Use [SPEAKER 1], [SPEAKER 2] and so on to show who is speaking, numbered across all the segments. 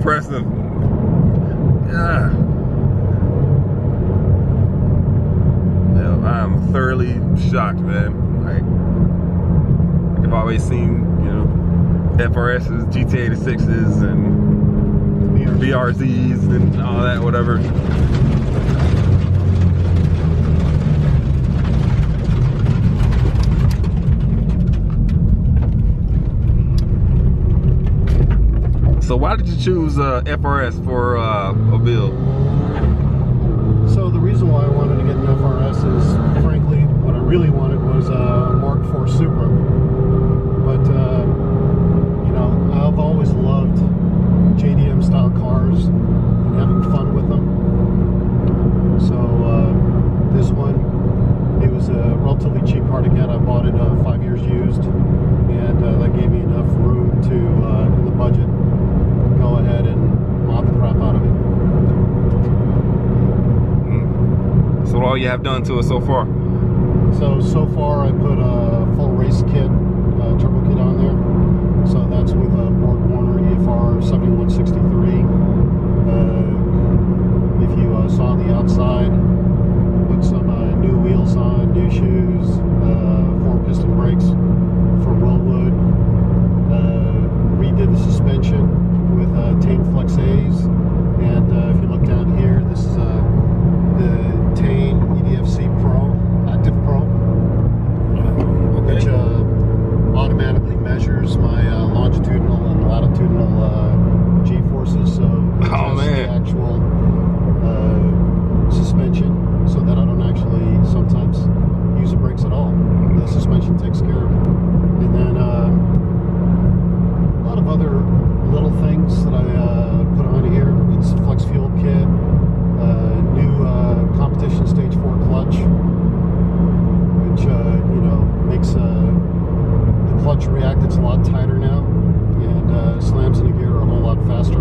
[SPEAKER 1] impressive. Yeah. I'm thoroughly shocked, man. Like, I've always seen, you know, FRSs, GT86s, and BRZs and all that, whatever. So why did you choose FRS for a build?
[SPEAKER 2] So the reason why I wanted to get an FRS is, frankly, what I really wanted was a Mark IV Supra. But, you know, I've always loved JDM style cars and having fun with them. So this one, it was a relatively cheap car to get. I bought it 5 years used, and that gave me enough room to, in the budget, go ahead and mod the crap out of it.
[SPEAKER 1] So what all you have done to it so far?
[SPEAKER 2] So far I put a full race kit, turbo kit on there. So that's with a Borg Warner EFR 7163. If you saw the outside, put some new wheels on, new shoes, 4-piston brakes from Willwood. Redid the suspension with Tane Flex A's, and if you look down here, this is the Tane EDFC Active Pro, which automatically measures my longitudinal and latitudinal G-forces, so it adjusts the actual suspension so that I don't actually sometimes use the brakes at all. The suspension takes care of it. And then a lot of other little things that I put on here. It's flex fuel kit, new competition stage 4 clutch, which you know, makes the clutch react. It's a lot tighter now, and slams into gear a whole lot faster.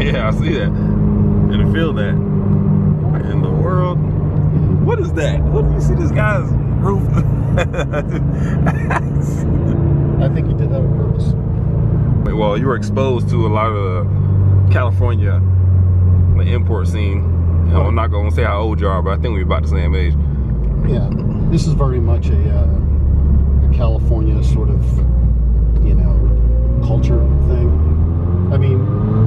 [SPEAKER 1] Yeah, I see that, and I feel that. What in the world? What is that? What do you see this guy's roof?
[SPEAKER 2] I think he did that on purpose.
[SPEAKER 1] Well, you were exposed to a lot of the California import scene. You know, I'm not going to say how old you are, but I think we're about the same age.
[SPEAKER 2] Yeah, this is very much a California sort of, you know, culture thing. I mean,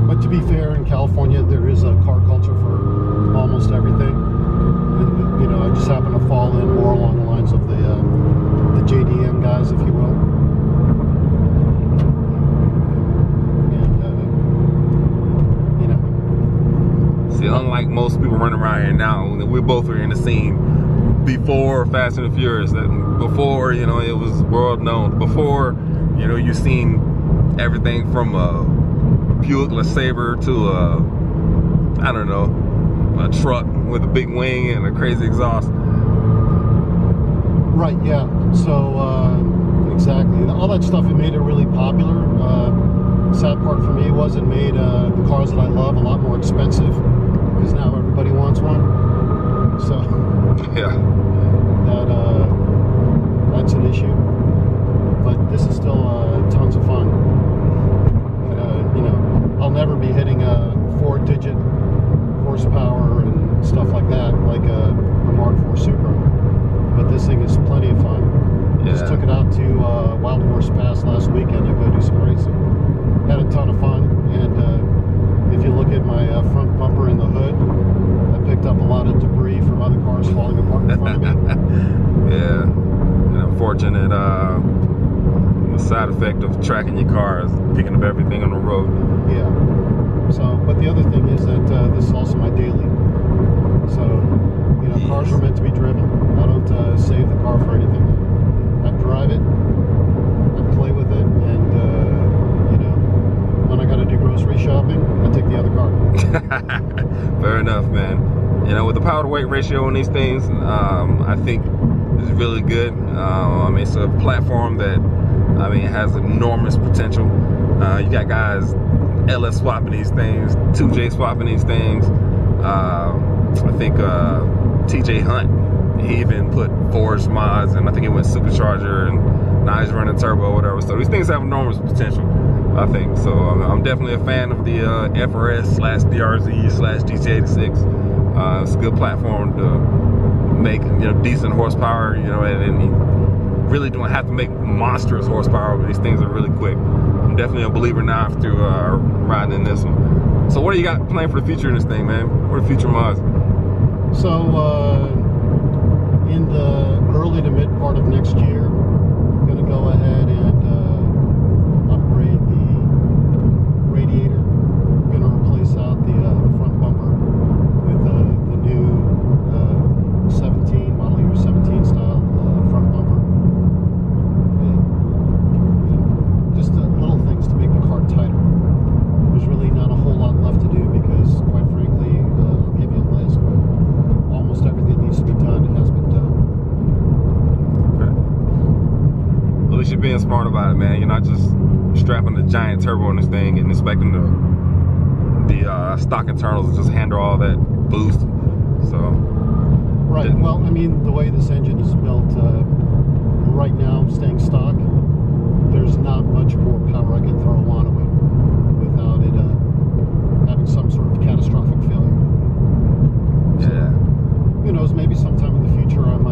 [SPEAKER 2] but to be fair, in California, there is a car culture for almost everything. And, you know, I just happen to fall in more along the lines of the JDM guys, if you will.
[SPEAKER 1] Unlike most people running around here now, we both were in the scene before Fast and the Furious. Before, you know, it was world known. Before, you know, you've seen everything from a Buick LeSabre to a, I don't know, a truck with a big wing and a crazy exhaust.
[SPEAKER 2] Right, yeah. So, exactly. All that stuff, it made it really popular. Sad part for me was it made the cars that I love a lot more expensive, because now everybody wants one. So
[SPEAKER 1] yeah,
[SPEAKER 2] that's an issue. But this is still tons of fun. You know, I'll never be hitting a 4-digit horsepower and stuff like that, like a Mark IV Supra. But this thing is plenty of fun.
[SPEAKER 1] Yeah.
[SPEAKER 2] Just took it out to Wild Horse Pass last weekend to go do some racing. Had a ton of fun, and if you look at my front bumper in the hood, I picked up a lot of debris from other cars falling apart in front of me.
[SPEAKER 1] Yeah, an unfortunate side effect of tracking your car is picking up everything on the road.
[SPEAKER 2] Yeah. So, but the other thing is that this is also my daily. So, you know, cars are meant to be driven. I don't save the car for anything. I drive it, I play with it, and you know, when I got to do grocery shopping, I take the other car.
[SPEAKER 1] Fair enough, man. You know, with the power to weight ratio on these things, I think is really good. I mean, it's a platform that, I mean, has enormous potential. You got guys LS swapping these things, 2J swapping these things. I think TJ Hunt, he even put forged mods, and I think he went supercharger, and now he's running turbo or whatever. So these things have enormous potential. I think so. I'm definitely a fan of the FRS/DRZ/GT86. It's a good platform to make decent horsepower, and you really don't have to make monstrous horsepower, but these things are really quick. I'm definitely a believer now after riding in this one. So what do you got planned for the future in this thing, man? What are the future mods?
[SPEAKER 2] So in the early to mid part of next year, I'm going to go ahead and upgrade the radiator. I'm going to replace out the front bumper with the new 17 model year 17 style front bumper. And just little things to make the car tighter. There's really not a whole lot left to do because, quite frankly, I'll give you a list, but almost everything that needs to be done has been done.
[SPEAKER 1] Okay. At least you're being smart about it, man. You're not just strapping the giant turbo on this thing and expecting the stock internals to just handle all that boost. So.
[SPEAKER 2] Right. Well, I mean, the way this engine is built right now, staying stock, there's not much more power I can throw onto it without it having some sort of catastrophic failure. So,
[SPEAKER 1] yeah.
[SPEAKER 2] who knows? Maybe sometime in the future I might